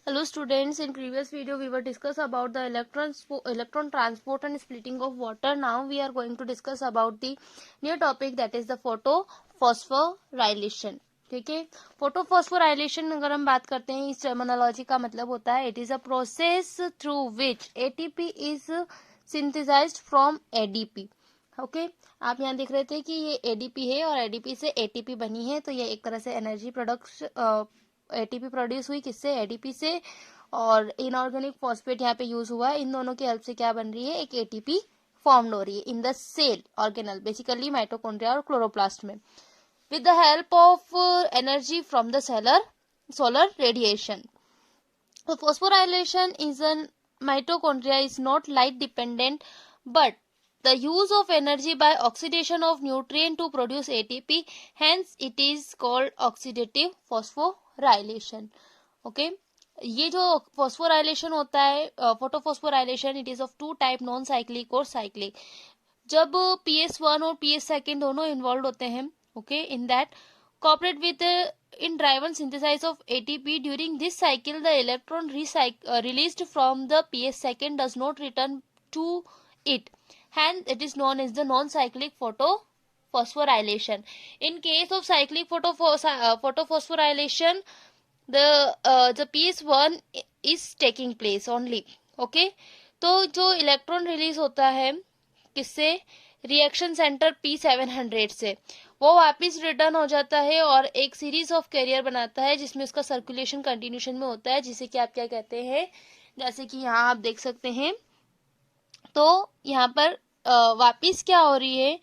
Hello students, in previous video we were discuss about the electron transport and splitting of water. Now we are going to discuss about the new topic, that is the photophosphorylation. ठीक है, photophosphorylation अगर हम बात करते हैं, इस terminology का मतलब होता है it is a process through which ATP is synthesized from ADP. Okay, आप यहाँ देख रहे थे कि ये एडीपी है और एडीपी से एटीपी बनी है, तो ये एक तरह से एनर्जी प्रोडक्ट एटीपी प्रोड्यूस हुई किससे, एडीपी से, और इनऑर्गेनिक फॉस्फेट यहाँ पे यूज हुआ है. इन दोनों की हेल्प से क्या बन रही है, एक एटीपी फॉर्म हो रही है in the cell organelle, basically mitochondria और क्लोरोप्लास्ट में, with the help of energy from the solar radiation. So phosphorylation is a mitochondria is not light dependent, but the use of energy by oxidation of nutrient to produce ATP, hence it is called oxidative phosphorylation. Okay, ये जो phosphorylation होता है, photophosphorylation, it is of two type, non cyclic और cyclic. जब PS1 और PS2 दोनों involve होते हैं, okay, in that cooperate with in driven synthesis of ATP. During this cycle the electron released from the PS2 does not return to it, hence it is known as the non-cyclic photophosphorylation. In case of cyclic photophosphorylation, the PS1 is taking place only. okay, तो जो electron release होता है किससे, reaction centre P700 से, वो वापस return हो जाता है और एक सीरीज ऑफ कैरियर बनाता है जिसमें उसका सर्कुलेशन कंटिन्यूशन में होता है, जिसे कि आप क्या कहते हैं, जैसे कि यहाँ आप देख सकते हैं. तो यहाँ पर वापस क्या हो रही है,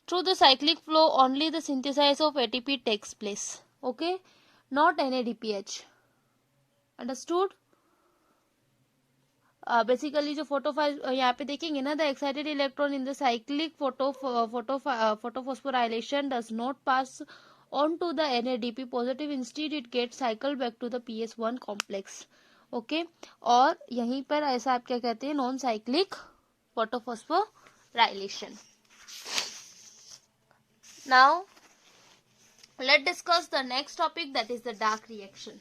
through the cyclic flow only the synthesize of ATP takes place. Okay, not NADPH. Understood. Basically जो यहाँ पे देखेंगे ना, the excited electron in the cyclic photophosphorylation does not pass on to the NADP positive, instead it get cycle back to the PS1 complex. Okay, और यहीं पर ऐसा आप क्या कहते हैं, non cyclic photophosphorylation. Now let discuss the next topic, that is the dark reaction.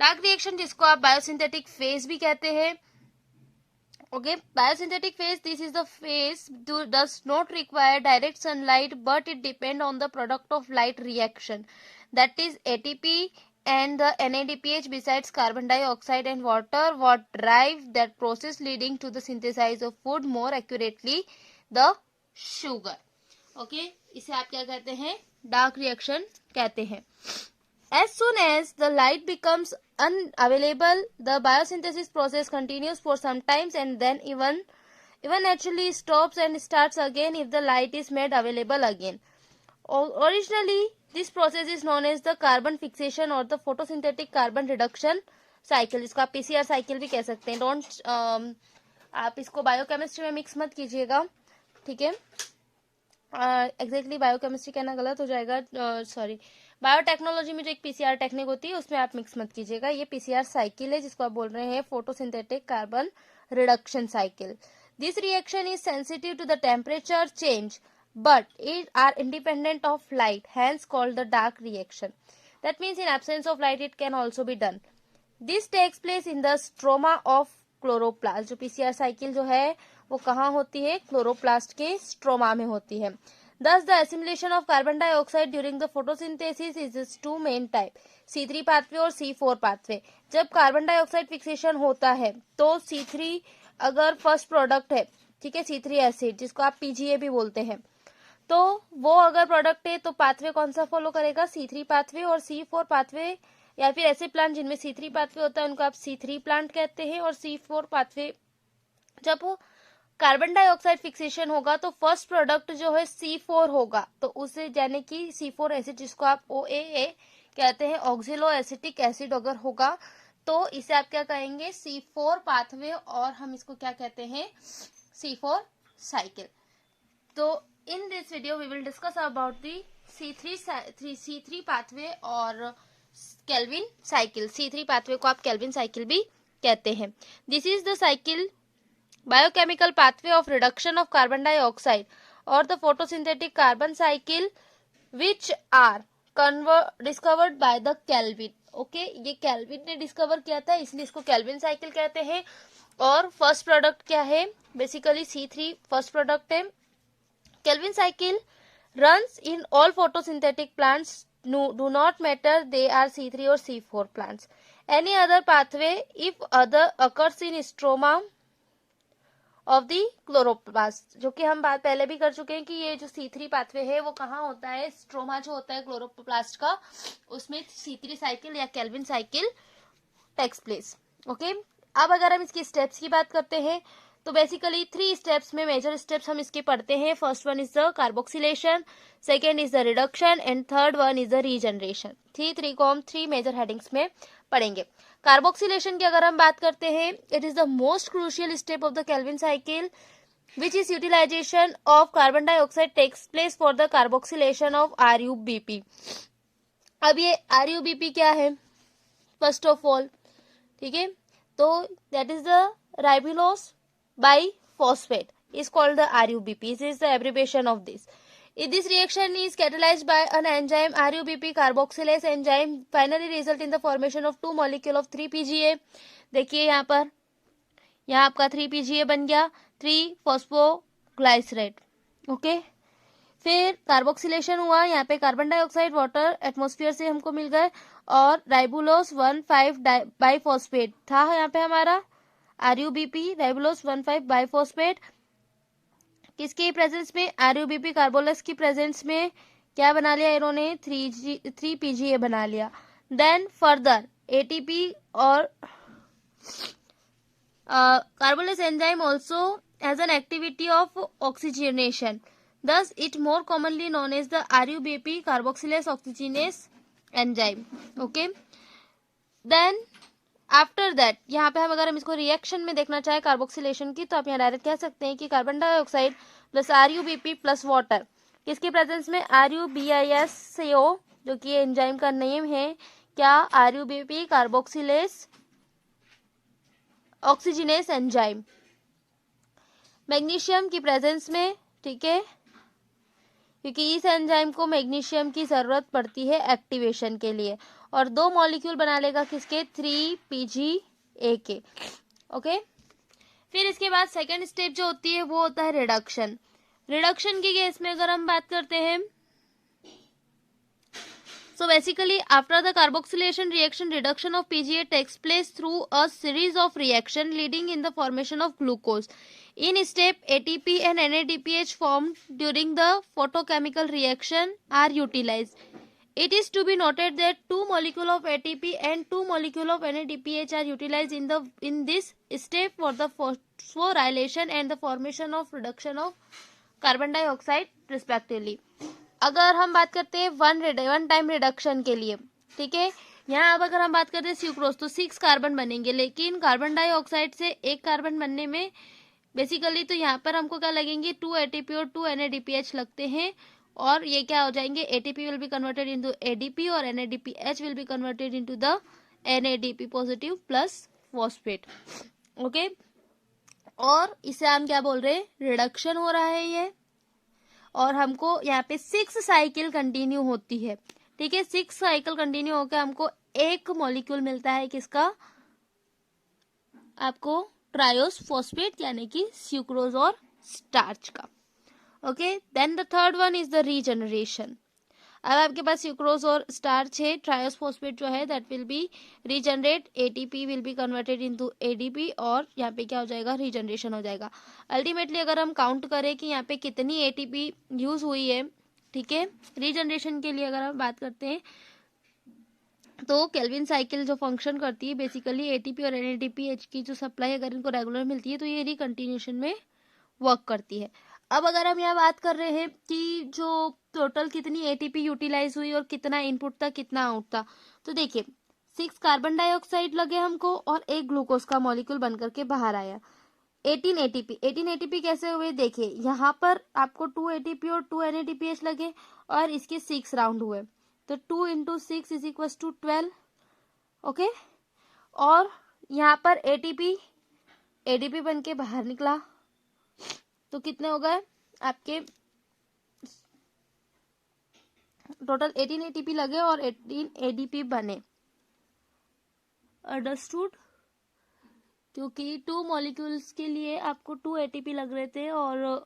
Dark reaction जिसको आप बायोसिंथेटिक फेज भी कहते हैं. Okay, biosynthetic phase, this is the phase does not require direct sunlight but it depend on the product of light reaction, that is ATP and the NADPH besides carbon dioxide and water, what drive that process leading to the synthesis of food, more accurately the sugar. okay, इसे आप क्या कहते हैं, dark reaction कहते हैं. As soon as the light becomes unavailable, the biosynthesis process continues for some time and then even naturally stops and starts again if the light is made available again. Originally, this process is known as the carbon fixation or the photosynthetic carbon reduction cycle. इसको आप PCR cycle भी कह सकते हैं. Don't आप इसको biochemistry में mix मत कीजिएगा, ठीक है. एग्जैक्टली बायोकेमिस्ट्री कहना गलत हो जाएगा, सॉरी. बायोटेक्नोलॉजी में जो एक PCR टेक्निक होती है उसमें आप मिक्स मत कीजिएगा. ये PCR साइकिल है जिसको आप बोल रहे हैं photosynthetic carbon reduction cycle. This reaction is sensitive to the temperature change but it are independent of light, hence called the dark reaction. That means in absence of light it can also be done. This takes place in the stroma of chloroplast. जो PCR cycle जो है वो कहाँ होती है, chloroplast के stroma में होती है. Thus the assimilation of carbon dioxide during the photosynthesis is two main type, C3 pathway और C4 pathway. जब कार्बन डाइऑक्साइड फिक्सेशन होता है तो C3 अगर फर्स्ट प्रोडक्ट है, ठीक है, C3 एसिड जिसको आप PGA भी बोलते हैं, तो वो अगर प्रोडक्ट है तो पाथवे कौन सा फॉलो करेगा, C3 पाथवे. और C4 पाथवे या फिर ऐसे प्लांट जिनमें C3 पाथवे होता है उनको आप C3 प्लांट कहते हैं. और C4 पाथवे, जब कार्बन डाइऑक्साइड फिक्सेशन होगा तो फर्स्ट प्रोडक्ट जो है C4 होगा, तो उसे यानी कि C4 एसिड जिसको आप OAA कहते हैं, ऑक्सिलो एसिटिक एसिड अगर होगा तो इसे आप क्या कहेंगे, C4 पाथवे, और हम इसको क्या कहते हैं, C4 साइकिल. तो in this video we will discuss about the C3 pathway और Kelvin cycle. C3 pathway को आप Kelvin cycle भी कहते हैं. This is the cycle, biochemical pathway of reduction of carbon dioxide or the photosynthetic carbon cycle, which are discovered by the kelvin. Okay, ये kelvin ने discover किया था, इसलिए इसको केल्विन साइकिल कहते हैं। और फर्स्ट प्रोडक्ट क्या है, बेसिकली C3 फर्स्ट प्रोडक्ट है। Calvin cycle runs in all photosynthetic plants, do not matter they are C3 or C4 plants. Any other pathway if other occurs in stroma of the chloroplast, जो कि हम बात पहले भी कर चुके हैं कि ये जो C3 पाथवे है वो कहाँ होता है, स्ट्रोमा जो होता है क्लोरोप्लास्ट का, उसमें C3 साइकिल या Calvin cycle takes place. Okay, अब अगर हम इसकी स्टेप्स की बात करते हैं तो बेसिकली 3 स्टेप्स में मेजर स्टेप्स हम इसके पढ़ते हैं। First one is the carboxylation, second is the reduction and third one is the regeneration. 3 को हम 3 मेजर हेडिंग्स में पढ़ेंगे। कार्बोक्सिलेशन की अगर हम बात करते हैं, it is the most crucial step of the Calvin cycle which is utilization of carbon dioxide takes place for the carboxylation of RuBP। अब ये RuBP क्या है, फर्स्ट ऑफ ऑल, ठीक है, तो that is the ribulose biphosphate is called the RuBP. This is the abbreviation of this. If this reaction is catalyzed by an enzyme, RuBP carboxylase enzyme finally result in the formation of 2 molecule of 3-PGA। देखिए यहाँ आपका 3-PGA बन गया, 3-फॉस्फोग्लाइसरेट। Okay, फिर carboxylation हुआ, यहाँ पे carbon dioxide water atmosphere से हमको मिल गए और राइबोलोस 1,5 बाइफॉस्फेट था यहाँ पे हमारा RuBP, राइबोलोस 1,5 बाइफॉस्फेट। किसके प्रेजेंस में, RuBP कार्बोलस की प्रेजेंस में क्या बना लिया इन्होंने, 3-PGA बना लिया। देन फर्दर ATP और carboxylase enzyme also has an activity of oxygenation, thus it more commonly known as the RuBP carboxylase oxygenase enzyme। okay, then after that यहाँ पे अगर हम इसको रिएक्शन में देखना चाहे कार्बोक्सिलेशन की, तो आप यहाँ डायरेक्ट कह सकते हैं कि carbon dioxide plus RuBP plus water किसके प्रेजेंस में, RuBISCO जो कि एंजाइम का नेम है, क्या, RuBP carboxylase oxygenase enzyme, magnesium की प्रेजेंस में, ठीक है, क्योंकि इस एंजाइम को मैग्नीशियम की जरूरत पड़ती है एक्टिवेशन के लिए, और 2 मॉलिक्यूल बना लेगा किसके, 3-PGA के। ओके, फिर इसके बाद सेकेंड स्टेप जो होती है वो होता है रिडक्शन। रिडक्शन की केस में अगर हम बात करते हैं, so basically after the carboxylation reaction, reduction of PGA takes place through a series of reaction leading in the formation of glucose। in step ATP and NADPH formed during the photochemical reaction are utilized। it is to be noted that 2 molecule of ATP and 2 molecule of NADPH are utilized in this step for the phosphorylation and the formation of reduction of carbon dioxide respectively। अगर हम बात करते हैं one time reduction के लिए, ठीक है, यहाँ अब अगर हम बात करते हैं स्यूक्रोज तो 6 कार्बन बनेंगे, लेकिन कार्बन डाइऑक्साइड से 1 कार्बन बनने में बेसिकली तो यहाँ पर हमको क्या लगेंगे, 2 ATP और 2 NADPH लगते हैं, और ये क्या हो जाएंगे, ATP will be converted into ADP और NADPH will be converted into the NADP positive plus phosphate. Okay, और इसे हम क्या बोल रहे हैं, रिडक्शन हो रहा है ये, और हमको यहाँ पे 6 साइकिल कंटिन्यू होती है, ठीक है, 6 साइकिल कंटिन्यू होकर हमको 1 मॉलिक्यूल मिलता है किसका, आपको ट्रायोस फॉस्फेट यानी कि स्यूक्रोज और स्टार्च का। Okay, then the third one is the regeneration. अब आपके पास स्यूक्रोज और स्टार्च है, ट्रायोस फॉस्फेट जो है that will be regenerate, ATP will be converted into ADP, और यहाँ पे क्या हो जाएगा, रीजनरेशन हो जाएगा। अल्टीमेटली अगर हम काउंट करें कि यहाँ पे कितनी ATP यूज हुई है, ठीक है, रीजनरेशन के लिए अगर हम बात करते हैं, तो केल्विन साइकिल जो फंक्शन करती है बेसिकली ATP और NADPH की जो सप्लाई अगर इनको रेगुलर मिलती है तो ये रिकंटिन्यूशन में वर्क करती है। अब अगर हम यहाँ बात कर रहे हैं कि जो टोटल कितनी ATP यूटिलाइज हुई और कितना इनपुट था कितना आउट था, तो देखिए 6 कार्बन डाइऑक्साइड लगे हमको और 1 ग्लूकोज का मॉलिक्यूल बनकर के बाहर आया। 18 ATP कैसे हुए, देखिए यहाँ पर आपको 2 ATP और 2 NADPH लगे और इसके 6 राउंड हुए, तो 2 × 6 इज इक्वल टू 12। ओके, और यहाँ पर ADP बन के बाहर निकला, तो कितने हो गए आपके टोटल 18 एटीपी लगे और 18 एडीपी बने। अंडरस्टूड? क्योंकि 2 मॉलिक्यूल्स के लिए आपको 2 एटीपी लग रहे थे और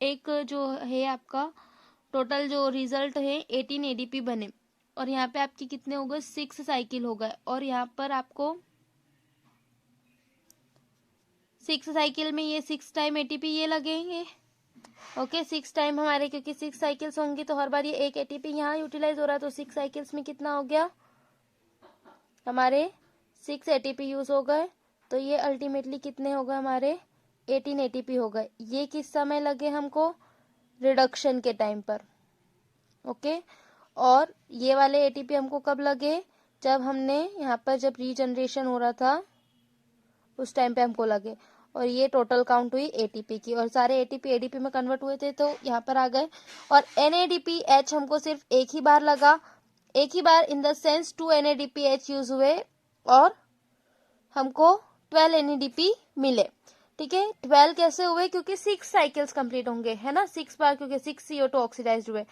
एक जो है आपका टोटल जो रिजल्ट है 18 एडीपी बने, और यहाँ पे आपकी कितने हो गए, 6 साइकिल हो गए, और यहाँ पर आपको 6 साइकिल में ये 6 टाइम एटीपी ये लगेंगे। ओके, 6 टाइम हमारे, क्योंकि 6 साइकिल्स होंगी तो हर बार ये एक एटीपी यहाँ यूटिलाइज हो रहा है, तो 6 साइकिल्स में कितना हो गया, हमारे 6 एटीपी यूज हो गए। तो ये अल्टीमेटली कितने हो गए हमारे, 18 एटीपी हो गए। ये किस समय लगे हमको, रिडक्शन के टाइम पर। ओके, और ये वाले एटीपी हमको कब लगे, जब हमने यहाँ पर जब रीजनरेशन हो रहा था उस टाइम पे हमको लगे। और ये टोटल काउंट हुई एटीपी की, और सारे एटीपी एडीपी में कन्वर्ट हुए थे तो यहाँ पर आ गए। और NADPH हमको सिर्फ एक ही बार लगा, एक ही बार in the sense 2 NADPH use हुए और हमको 12 NADP मिले। ठीक है, 12 कैसे हुए, क्योंकि 6 साइकिल्स कंप्लीट होंगे, है ना, 6 बार, क्योंकि 6 CO2 ऑक्सीडाइज हुए।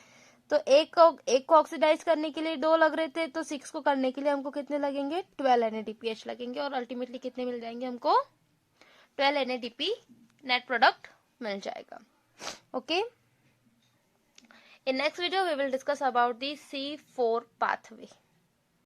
तो एक को ऑक्सीडाइज करने के लिए 2 लग रहे थे, तो 6 को करने के लिए हमको कितने लगेंगे, 12 NADPH लगेंगे, और अल्टीमेटली कितने मिल जाएंगे हमको, 12 NADP नेट प्रोडक्ट मिल जाएगा। Okay, in next video we will discuss about the C4 pathway.